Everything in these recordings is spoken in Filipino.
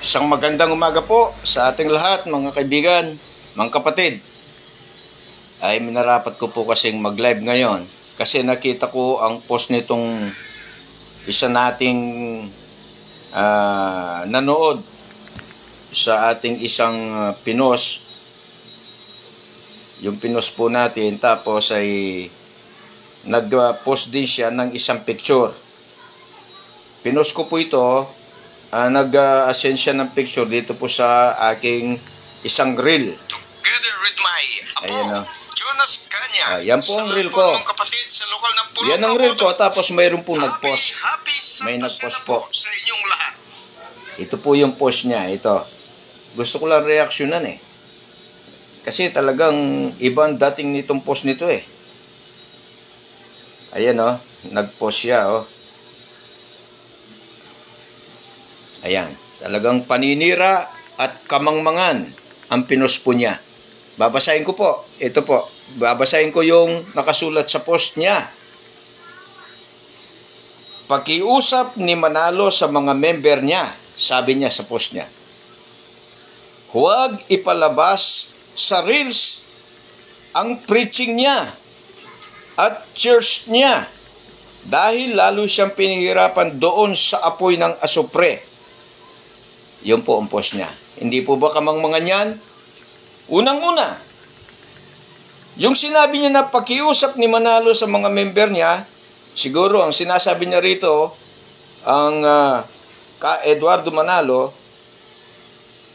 Isang magandang umaga po sa ating lahat, mga kaibigan, mga kapatid. Ay minarapat ko po kasing mag-live ngayon kasi nakita ko ang post nitong isa nating nanood sa ating isang pinost. Yung pinost po natin, tapos ay nag-post din siya ng isang picture. Pinost ko po ito. Nag-ascend siya ng picture dito po sa aking isang reel. Together with my apo, Jonas Kanya. Yan po ang reel ko. Kapatid sa lokal ng Pulo. Yan ang reel ko, tapos mayroon po nag-post. May nag-post po sa inyong lahat. Ito po yung post niya. Ito. Gusto ko lang reaksyonan eh. Kasi talagang ibang dating nitong post nito eh. Ayan oh. Nag-post siya oh. Ayan, talagang paninira at kamangmangan ang pinost po niya. Babasahin ko po. Ito po. Babasahin ko yung nakasulat sa post niya. Pakiusap ni Manalo sa mga member niya, sabi niya sa post niya. Huwag ipalabas sa reels ang preaching niya at church niya dahil lalo siyang pinahirapan doon sa apoy ng asupre. Yun po ang post niya. Hindi po ba kamangmangan yan? Unang-una, yung sinabi niya na pakiusap ni Manalo sa mga member niya, siguro ang sinasabi niya rito, ang Eduardo Manalo,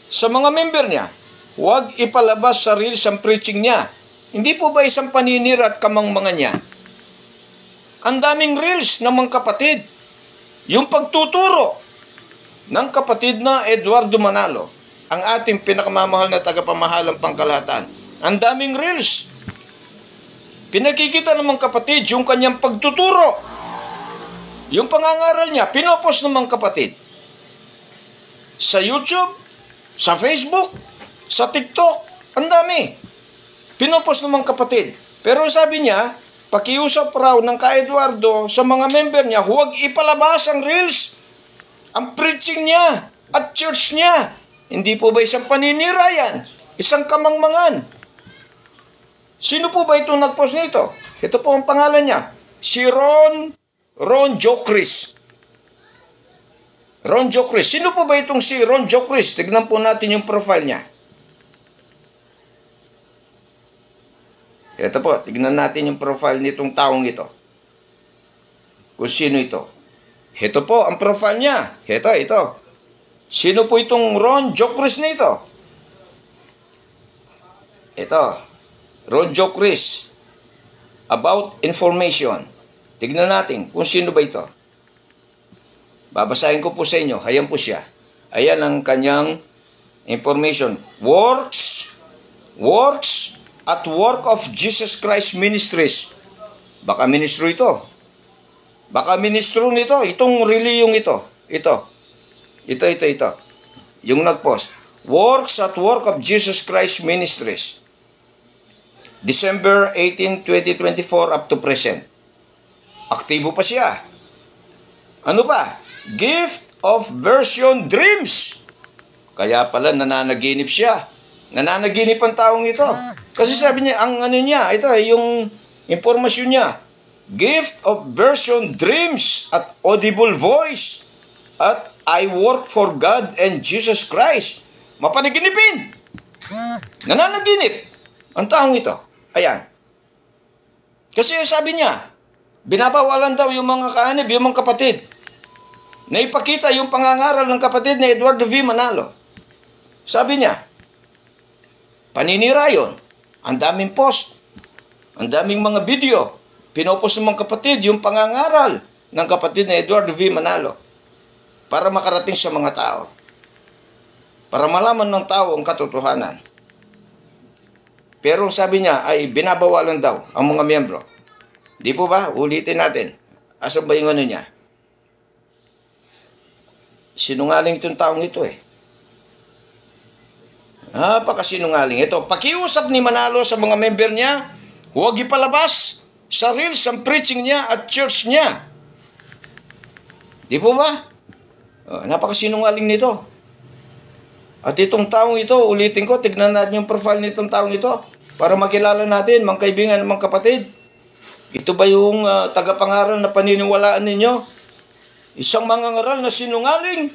sa mga member niya, huwag ipalabas sa reels ang preaching niya. Hindi po ba isang paninira at kamangmangan niya? Ang daming reels ng mga kapatid. Yung pagtuturo ng kapatid na Eduardo Manalo, ang ating pinakamamahal na tagapamahalang pangkalahatan. Ang daming reels. Pinakikita ng mga kapatid yung kanyang pagtuturo. Yung pangangaral niya, pinopost ng mga kapatid. Sa YouTube, sa Facebook, sa TikTok, ang dami. Pinopost ng mga kapatid. Pero sabi niya, pakiusap raw ng ka-Eduardo sa mga member niya, huwag ipalabas ang reels, ang preaching niya at church niya. Hindi po ba isang paninira yan? Isang kamangmangan? Sino po ba itong nag-post nito? Ito po ang pangalan niya. Si Ron Jocris. Ron Jocris. Sino po ba itong si Ron Jocris? Tignan po natin yung profile niya. Ito po, tignan natin yung profile nitong taong ito. Kung sino ito. Ito po ang profile niya. Ito. Sino po itong Ron Jocris nito? Ito. Ron Jocris. About information. Tignan natin kung sino ba ito. Babasahin ko po sa inyo. Ayan po siya. Ayan ang kanyang information. Works at work of Jesus Christ Ministries. Baka ministro ito. Baka ministro nito. Itong reliyong ito. Ito. Yung nag-post. Works at work of Jesus Christ Ministries. December 18, 2024 up to present. Aktibo pa siya. Ano pa? Gift of Version Dreams. Kaya pala nananaginip siya. Nananaginip ang taong ito. Kasi sabi niya, ang ano niya, ito yung informasyon niya. Gift of Version Dreams at Audible Voice at I work for God and Jesus Christ. Mapanaginipin. Nananaginip ang taong ito. Ayan. Kasi sabi niya, binabawalan daw yung mga kaanib, yung mga kapatid. Na ipakita yung pangangaral ng kapatid na Eduardo V. Manalo. Sabi niya, paninira yun. Ang daming post. Ang daming mga video. Pinopost ng mga kapatid yung pangangaral ng kapatid na Eduardo V. Manalo para makarating sa mga tao. Para malaman ng tao ang katotohanan. Pero sabi niya ay binabawalan daw ang mga miyembro. Di po ba? Ulitin natin. Asan ba yung ano niya? Sinungaling itong taong ito eh. Napakasinungaling. Ito, pakiusap ni Manalo sa mga member niya, huwag ipalabas sa reels ang preaching niya at church niya. Di po ba? Napakasinungaling nito. At itong taong ito, ulitin ko, tignan natin yung profile nitong taong ito para makilala natin, mga kaibigan, mga kapatid. Ito ba yung tagapangaral na paniniwalaan ninyo? Isang mangangaral na sinungaling.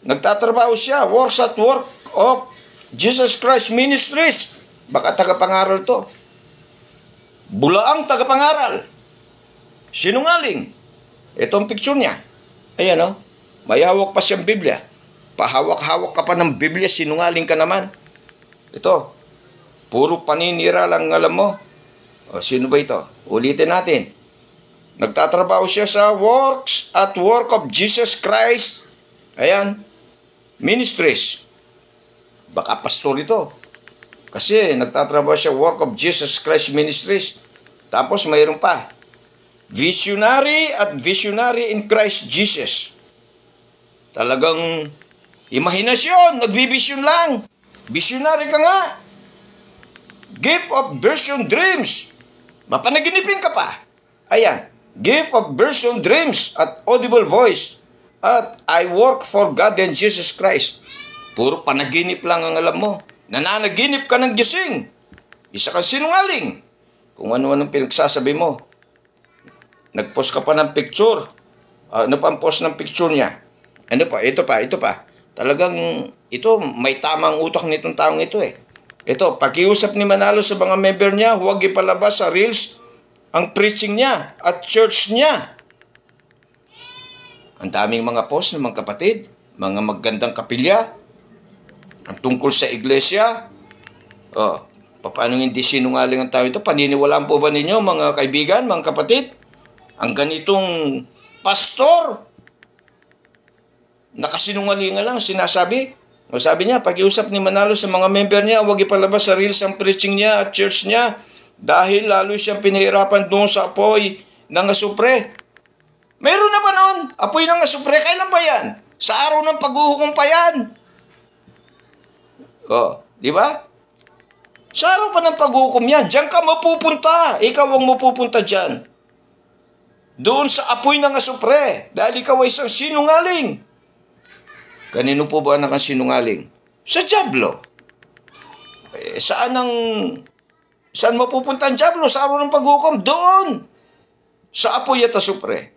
Nagtatrabaho siya, works at work of Jesus Christ Ministries. Baka tagapangaral to. Bulaang tagapangaral. Sinungaling. Ito ang picture niya. Ayan o. May hawak pa siyang Biblia. Pahawak-hawak ka pa ng Biblia, sinungaling ka naman. Ito. Puro paninira lang alam mo. O, sino ba ito? Ulitin natin. Nagtatrabaho siya sa works at work of Jesus Christ. Ayan. Ministries. Baka pastor ito. Kasi nagtatrabaho siya work of Jesus Christ Ministries. Tapos mayroon pa. Visionary at visionary in Christ Jesus. Talagang imahinasyon, nagbivision lang. Visionary ka nga. Gift of vision dreams. Mapanaginipin ka pa. Ayan. Gift of vision dreams at audible voice. At I work for God and Jesus Christ. Puro panaginip lang ang alam mo. Nananaginip ka ng gising. Isa kang sinungaling. Kung ano-anong pinagsasabi mo. Nag-post ka pa ng picture. Ano pa ang post ng picture niya? Ano pa? Ito pa. Talagang ito, may tamang utak nitong taong ito eh. Ito, pakiusap ni Manalo sa mga member niya, huwag ipalabas sa reels ang preaching niya at church niya. Ang daming mga post ng mga kapatid, mga magandang kapilya, ang tungkol sa iglesia. Paano hindi sinungaling ang tao ito? Paniniwalaan po ba ninyo mga kaibigan, mga kapatid? Ang ganitong pastor, nakasinungalingan lang sinasabi. Sabi niya, pakiusap ni Manalo sa mga member niya, huwag ipalabas sa reels ang preaching niya at church niya dahil lalo siyang pinahirapan doon sa apoy ng asupre. Meron na ba noon? Apoy ng asupre, kailan ba yan? Sa araw ng paghuhukom pa yan. Di ba? Sa araw pa ng paghuhukom yan, diyan ka mapupunta. Ikaw ang mapupunta dyan. Doon sa apoy ng asupre, dahil ikaw ay isang sinungaling. Kanino po ba anak ang sinungaling? Sa dyablo. Saan mapupunta ang dyablo? Sa araw ng paghukom? Doon. Sa apoy at asupre.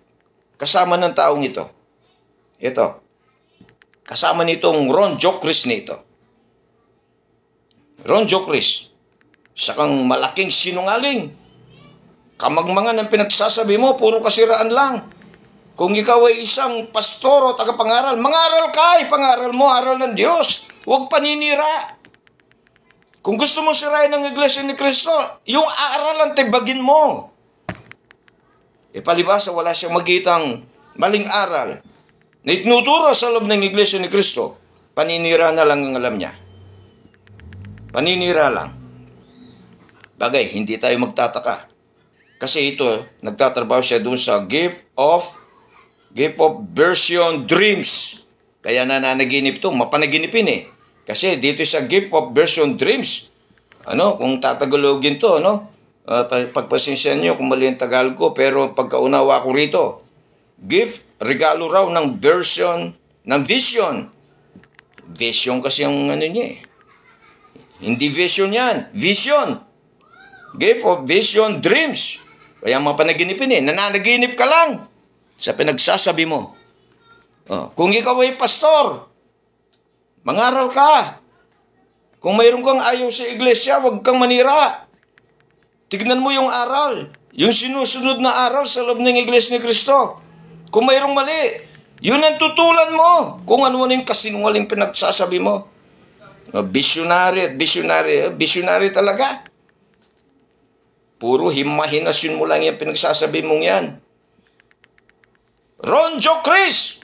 Kasama ng taong ito. Ito. Kasama nitong Ron Jokris nito. Ron Jokris. Isa kang malaking sinungaling. Kamagmangan ang pinagsasabi mo, puro kasiraan lang. Kung ikaw ay isang pastor o tagapangaral, mangaral ka, pangaral mo, aral ng Diyos. Huwag paninira. Kung gusto mo sirain ang Iglesia ni Cristo, yung aaralan tibagin mo. Palibasa, wala siyang magitang maling aral na itinuturo sa loob ng Iglesia ni Cristo. Paninira na lang ang alam niya. Paninira lang. Bagay, hindi tayo magtataka. Kasi ito, nagtatrabaho siya doon sa gift of vision dreams. Kaya nananaginip ito, mapanaginipin eh. Kasi dito sa gift of vision dreams, kung tatagalogin to, pagpasensya niyo kung mali ang Tagalog ko, pero pagkaunawa ko rito, gift, regalo raw ng version, ng vision. Vision kasi ang niya eh. Hindi vision yan, vision. Gift of vision dreams. Kaya mapanaginipin eh, nananaginip ka lang sa pinagsasabi mo. Kung ikaw ay pastor, mangaral ka. Kung mayroon kang ayaw sa iglesia, huwag kang manira. Tignan mo yung aral, yung sinusunod na aral sa loob ng Iglesia ni Cristo. Kung mayroong mali, yun ang tutulan mo. Kung ano yung kasinungaling pinagsasabi mo. Visionary at visionary talaga. Puro imahinasyon mo lang yung pinagsasabi mong yan. Ron Jokris,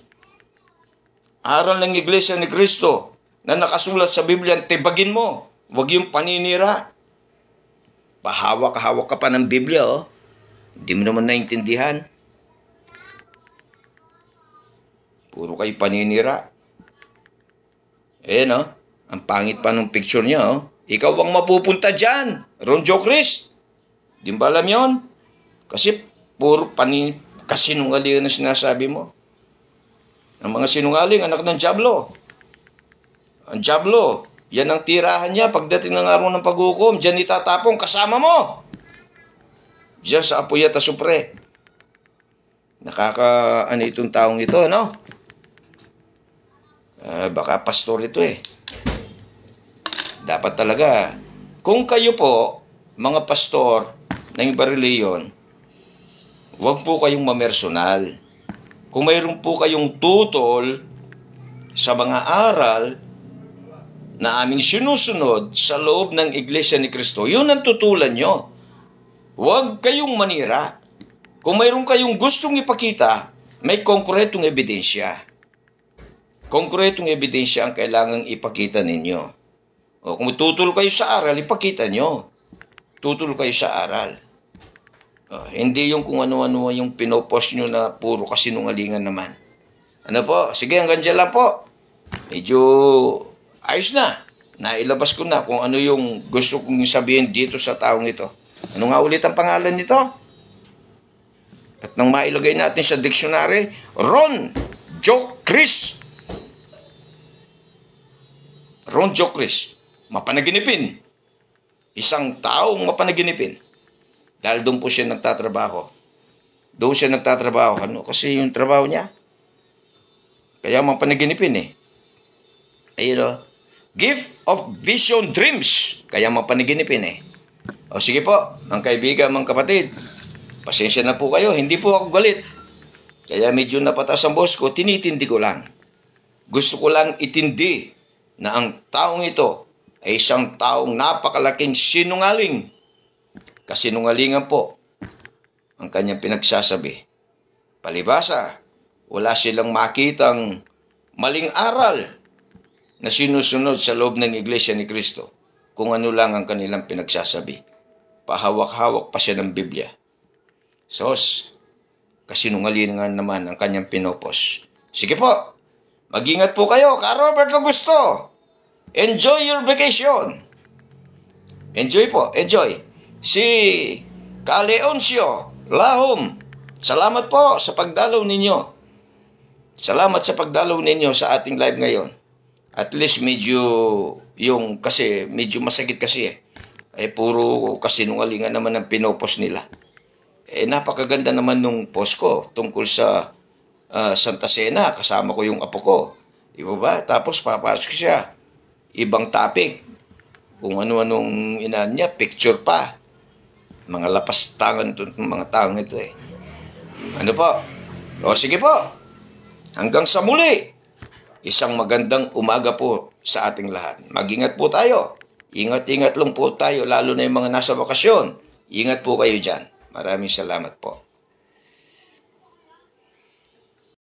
aral ng Iglesia ni Cristo na nakasulat sa Biblia, tibagin mo. Huwag yung paninira. Pahawak-hawak ka pa ng Biblia, Hindi mo naman naintindihan. Puro kayo paninira. Ang pangit pa ng picture niya, Ikaw ang mapupunta dyan, Ron Jokris. Di ba alam yun? Kasi puro kasinungalingan na sinasabi mo. Ang mga sinungaling, anak ng dyablo. Ang dyablo, yan ang tirahan niya pagdating ng araw ng paghukom. Diyan itatapong kasama mo. Diyan sa apoy at asupre. Ano itong taong ito, no? Baka pastor ito eh. Dapat talaga, kung kayo po, mga pastor ng iba reliyon, huwag po kayong mamersonal. Kung mayroon po kayong tutol sa mga aral na aming sinusunod sa loob ng Iglesia ni Cristo, yun ang tutulan nyo. Huwag kayong manira. Kung mayroon kayong gustong ipakita, may konkretong ebidensya. Konkretong ebidensya ang kailangang ipakita ninyo. O kung tutol kayo sa aral, ipakita nyo. Tutol kayo sa aral. Hindi yung kung ano-ano yung pinopost nyo na puro kasinungalingan naman. Ano po? Sige, hanggang dyan lang po. Medyo ayos na. Nailabas ko na kung ano yung gusto kong sabihin dito sa taong ito. Ano nga ulit ang pangalan nito? At nang mailagay natin sa dictionary, Ron Jokris. Ron Jokris. Mapanaginipin. Isang taong mapanaginipin. Dahil doon po siya nagtatrabaho. Doon siya nagtatrabaho. Ano? Kasi yung trabaho niya. Kaya mapanaginipin eh. Ayun o. Gift of vision dreams. Kaya mapanaginipin eh. O sige po, mga kaibigan, mga kapatid. Pasensya na po kayo. Hindi po ako galit. Kaya medyo napatas ang boss ko. Tinitindi ko lang. Gusto ko lang itindi na ang taong ito ay isang taong napakalaking sinungaling. Kasinungalingan po ang kanyang pinagsasabi. Palibasa, wala silang makitang maling aral na sinusunod sa loob ng Iglesia ni Cristo kung ano lang ang kanilang pinagsasabi. Pahawak-hawak pa siya ng Biblia. Sos, kasinungalingan naman ang kanyang pinopos. Sige po, mag-ingat po kayo, Ka Robert Augusto. Enjoy your vacation. Enjoy po, enjoy. Si Kaleoncio Lahom, salamat po sa pagdalaw ninyo. Salamat sa pagdalaw ninyo sa ating live ngayon. At least medyo, kasi medyo masakit kasi eh. Ay puro kasinungalingan naman ang pinopos nila. Napakaganda naman nung post ko tungkol sa Santa Cena. Kasama ko yung apo ko. Diba ba? Tapos papasok siya. Ibang topic. Kung ano-anong inan niya, picture pa. Mga lapastangan ito, mga taong ito eh. Ano po? O sige po. Hanggang sa muli. Isang magandang umaga po sa ating lahat. Mag-ingat po tayo. Ingat-ingat lang po tayo, lalo na yung mga nasa bakasyon. Ingat po kayo dyan. Maraming salamat po.